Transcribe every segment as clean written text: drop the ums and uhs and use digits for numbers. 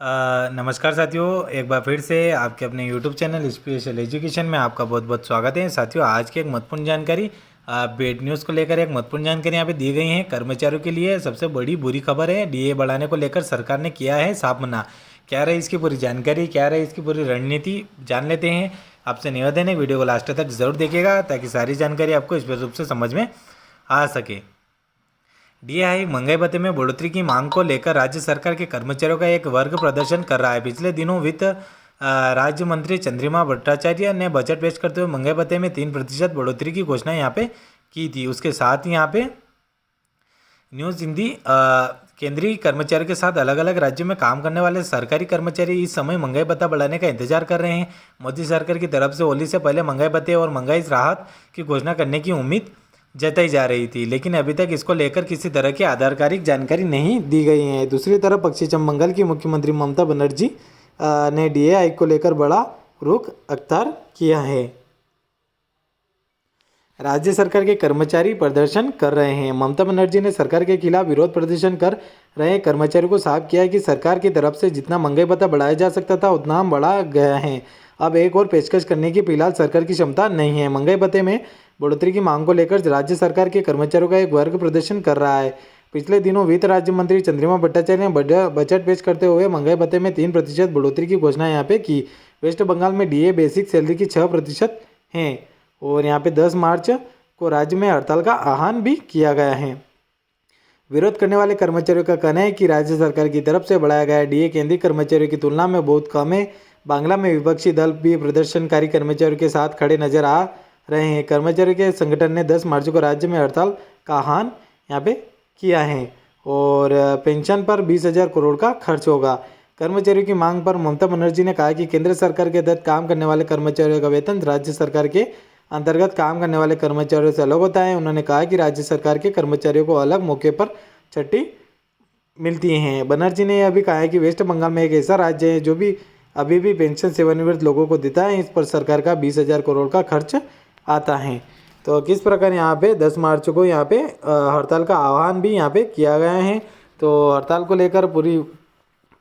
नमस्कार साथियों, एक बार फिर से आपके अपने YouTube चैनल स्पेशल एजुकेशन में आपका बहुत बहुत स्वागत है। साथियों, आज की एक महत्वपूर्ण जानकारी पेड न्यूज़ को लेकर एक महत्वपूर्ण जानकारी यहाँ पे दी गई है। कर्मचारियों के लिए सबसे बड़ी बुरी खबर है, डीए बढ़ाने को लेकर सरकार ने किया है साफ मना। क्या रही इसकी पूरी जानकारी, क्या रही इसकी पूरी रणनीति, जान लेते हैं। आपसे निवेदन है, वीडियो को लास्ट तक जरूर देखिएगा ताकि सारी जानकारी आपको स्पष्ट रूप से समझ में आ सके। डीए महंगाई भत्ते में बढ़ोतरी की मांग को लेकर राज्य सरकार के कर्मचारियों का एक वर्ग प्रदर्शन कर रहा है। पिछले दिनों वित्त राज्य मंत्री चंद्रिमा भट्टाचार्य ने बजट पेश करते हुए महंगाई भत्ते में 3% बढ़ोतरी की घोषणा यहाँ पे की थी। उसके साथ ही यहाँ पे न्यूज़ हिंदी केंद्रीय कर्मचारियों के साथ अलग अलग राज्यों में काम करने वाले सरकारी कर्मचारी इस समय महंगाई भत्ता बढ़ाने का इंतजार कर रहे हैं। मोदी सरकार की तरफ से होली से पहले महंगाई भत्ते और महंगाई राहत की घोषणा करने की उम्मीद जताई जा रही थी, लेकिन अभी तक इसको लेकर किसी तरह की आधिकारिक जानकारी नहीं दी गई है। दूसरी तरफ पश्चिम बंगाल की मुख्यमंत्री ममता बनर्जी ने डीए हाइक को लेकर बड़ा रुख अख्तियार किया है। राज्य सरकार के कर्मचारी प्रदर्शन कर रहे हैं। ममता बनर्जी ने सरकार के खिलाफ विरोध प्रदर्शन कर रहे कर्मचारियों को साफ किया है कि सरकार की तरफ से जितना महंगाई भत्ता बढ़ाया जा सकता था उतना हम बढ़ा गया है। अब एक और पेशकश करने की फिलहाल सरकार की क्षमता नहीं है। महंगाई भत्ते में बढ़ोतरी की मांग को लेकर राज्य सरकार के कर्मचारियों का एक वर्ग प्रदर्शन कर रहा है। पिछले दिनों वित्त राज्य मंत्री चंद्रिमा भट्टाचार्य ने बजट पेश करते हुए महंगाई भत्ते में 3% बढ़ोतरी की घोषणा यहाँ पे की। वेस्ट बंगाल में डीए बेसिक सैलरी की 6% है और यहाँ पे 10 मार्च को राज्य में हड़ताल का आह्वान भी किया गया है। विरोध करने वाले कर्मचारियों का कहना है कि राज्य सरकार की तरफ से बढ़ाया गया डीए केंद्रीय कर्मचारियों की तुलना में बहुत कम है। बांग्ला में विपक्षी दल भी प्रदर्शनकारी कर्मचारियों के साथ खड़े नजर आ रहे हैं। कर्मचारियों के संगठन ने 10 मार्च को राज्य में हड़ताल का आह्वान यहाँ पे किया है और पेंशन पर 20,000 करोड़ का खर्च होगा। कर्मचारियों की मांग पर ममता बनर्जी ने कहा कि केंद्र सरकार के तहत काम करने वाले कर्मचारियों का वेतन राज्य सरकार के अंतर्गत काम करने वाले कर्मचारियों से अलग होता है। उन्होंने कहा कि राज्य सरकार के कर्मचारियों को अलग मौके पर छुट्टी मिलती हैं। बनर्जी ने यह भी कहा है कि वेस्ट बंगाल में एक ऐसा राज्य है जो भी अभी भी पेंशन सेवानिवृत्त लोगों को देता है। इस पर सरकार का 20,000 करोड़ का खर्च आता है। तो किस प्रकार यहाँ पे 10 मार्च को यहाँ पे हड़ताल का आह्वान भी यहाँ पे किया गया है। तो हड़ताल को लेकर, पूरी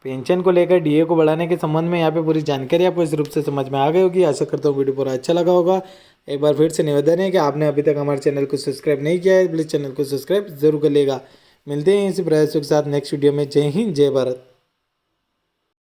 पेंशन को लेकर, डीए को बढ़ाने के संबंध में यहाँ पे पूरी जानकारी आपको इस रूप से समझ में आ गई होगी। आशा करता हूँ वीडियो पूरा अच्छा लगा होगा। एक बार फिर से निवेदन है कि आपने अभी तक हमारे चैनल को सब्सक्राइब नहीं किया है, प्लीज़ चैनल को सब्सक्राइब जरूर कर लेगा। मिलते हैं इसी प्रयासों के साथ नेक्स्ट वीडियो में। जय हिंद, जय भारत।